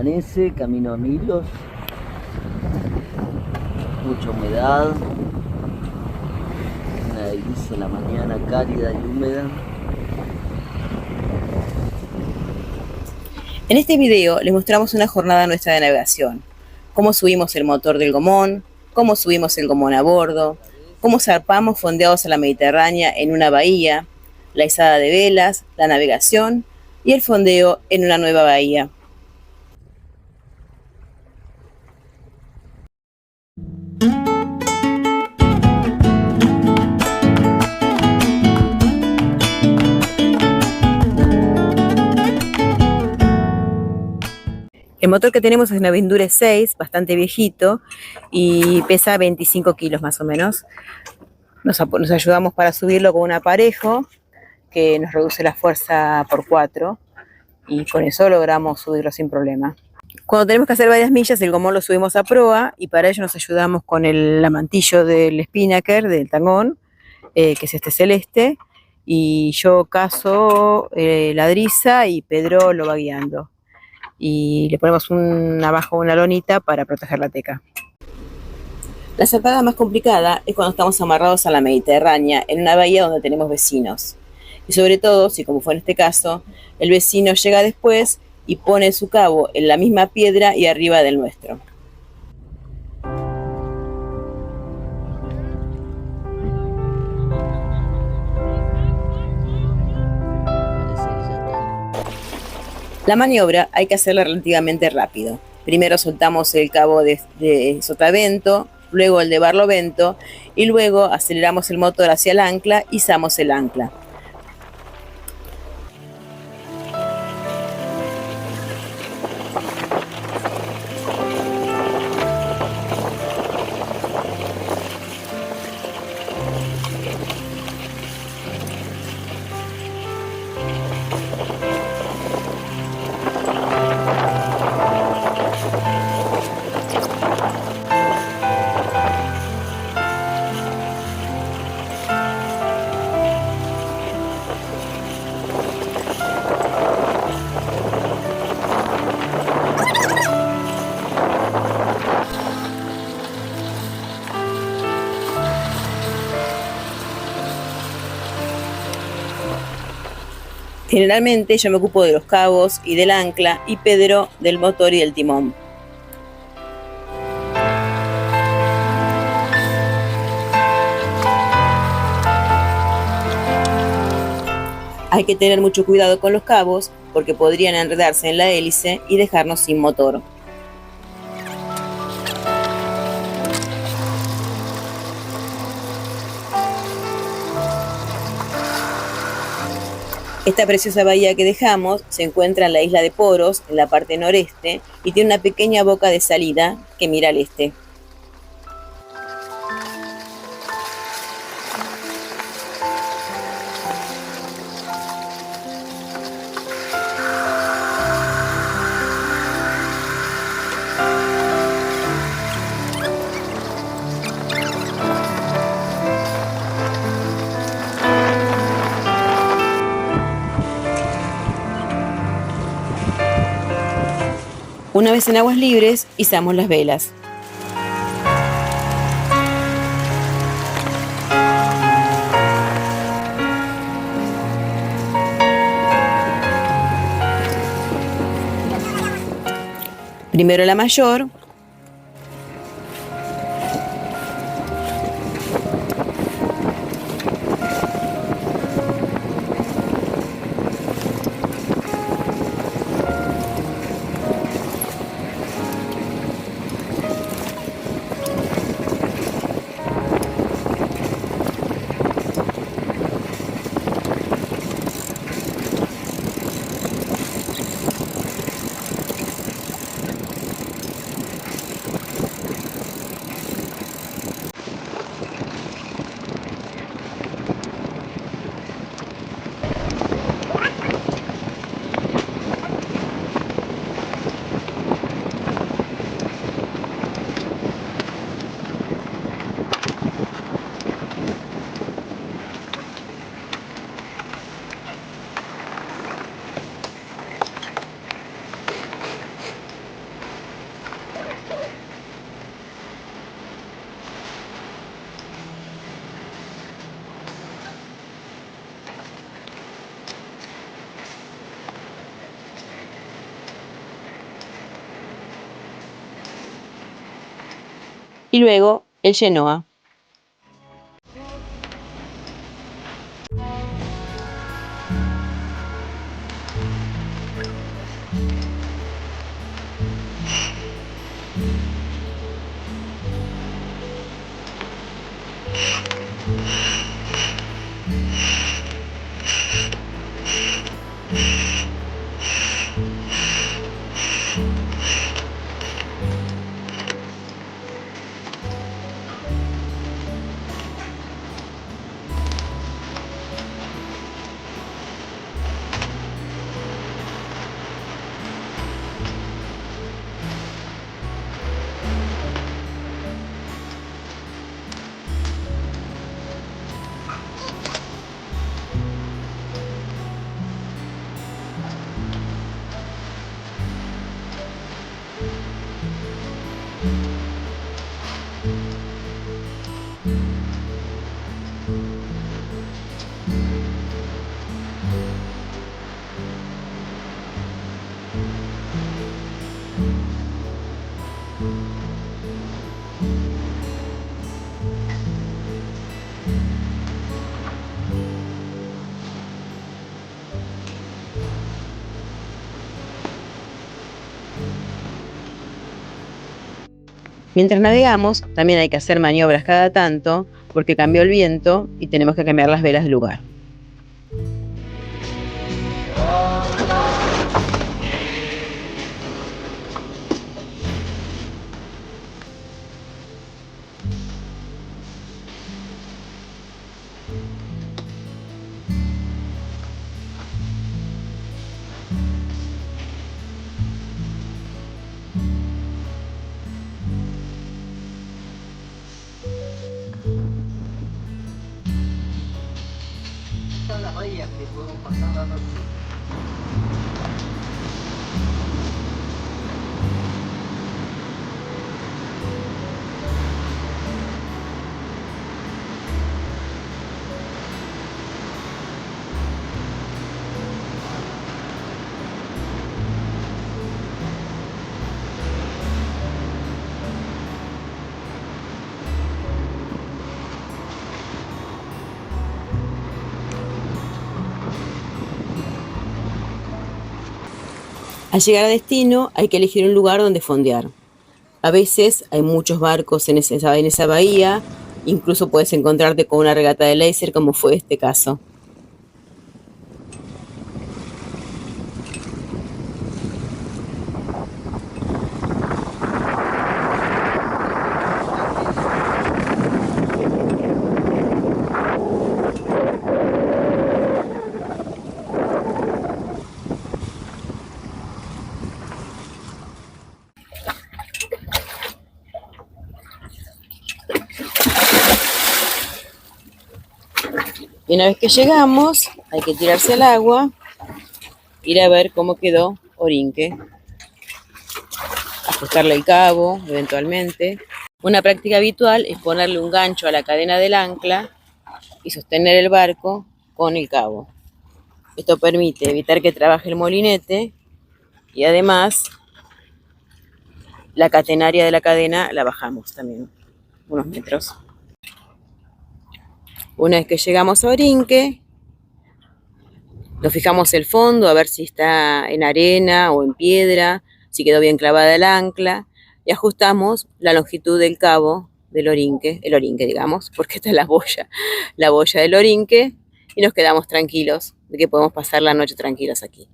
Amanece, camino a Milos, mucha humedad, una delicia la mañana cálida y húmeda. En este video les mostramos una jornada nuestra de navegación, cómo subimos el motor del gomón, cómo subimos el gomón a bordo, cómo zarpamos fondeados a la Mediterránea en una bahía, la izada de velas, la navegación y el fondeo en una nueva bahía. El motor que tenemos es una Vindure 6, bastante viejito, y pesa 25 kilos más o menos. Nos ayudamos para subirlo con un aparejo que nos reduce la fuerza por 4 y con eso logramos subirlo sin problema. Cuando tenemos que hacer varias millas, el gomón lo subimos a proa y para ello nos ayudamos con el amantillo del spinnaker, del tangón, que es este celeste, y yo cazo la driza y Pedro lo va guiando. Y le ponemos abajo una lonita para proteger la teca. La zarpada más complicada es cuando estamos amarrados a la Mediterránea, en una bahía donde tenemos vecinos. Y sobre todo, si como fue en este caso, el vecino llega después y pone su cabo en la misma piedra y arriba del nuestro. La maniobra hay que hacerla relativamente rápido. Primero soltamos el cabo de sotavento, luego el de barlovento y luego aceleramos el motor hacia el ancla y izamos el ancla. Generalmente yo me ocupo de los cabos y del ancla y Pedro del motor y del timón. Hay que tener mucho cuidado con los cabos porque podrían enredarse en la hélice y dejarnos sin motor. Esta preciosa bahía que dejamos se encuentra en la isla de Poros, en la parte noreste, y tiene una pequeña boca de salida que mira al este. Una vez en aguas libres, izamos las velas. Primero la mayor, y luego el Genoa. Mientras navegamos, también hay que hacer maniobras cada tanto porque cambió el viento y tenemos que cambiar las velas de lugar. La bahía que podemos pasar la noche. Al llegar a destino hay que elegir un lugar donde fondear. A veces hay muchos barcos en esa bahía, incluso puedes encontrarte con una regata de láser como fue este caso. Y una vez que llegamos, hay que tirarse al agua, ir a ver cómo quedó Orinque, ajustarle el cabo eventualmente. Una práctica habitual es ponerle un gancho a la cadena del ancla y sostener el barco con el cabo. Esto permite evitar que trabaje el molinete y además la catenaria de la cadena la bajamos también unos metros. Una vez que llegamos a Orinque, nos fijamos el fondo a ver si está en arena o en piedra, si quedó bien clavada el ancla y ajustamos la longitud del cabo del Orinque, el Orinque digamos, porque esta es la boya del Orinque y nos quedamos tranquilos de que podemos pasar la noche tranquilos aquí.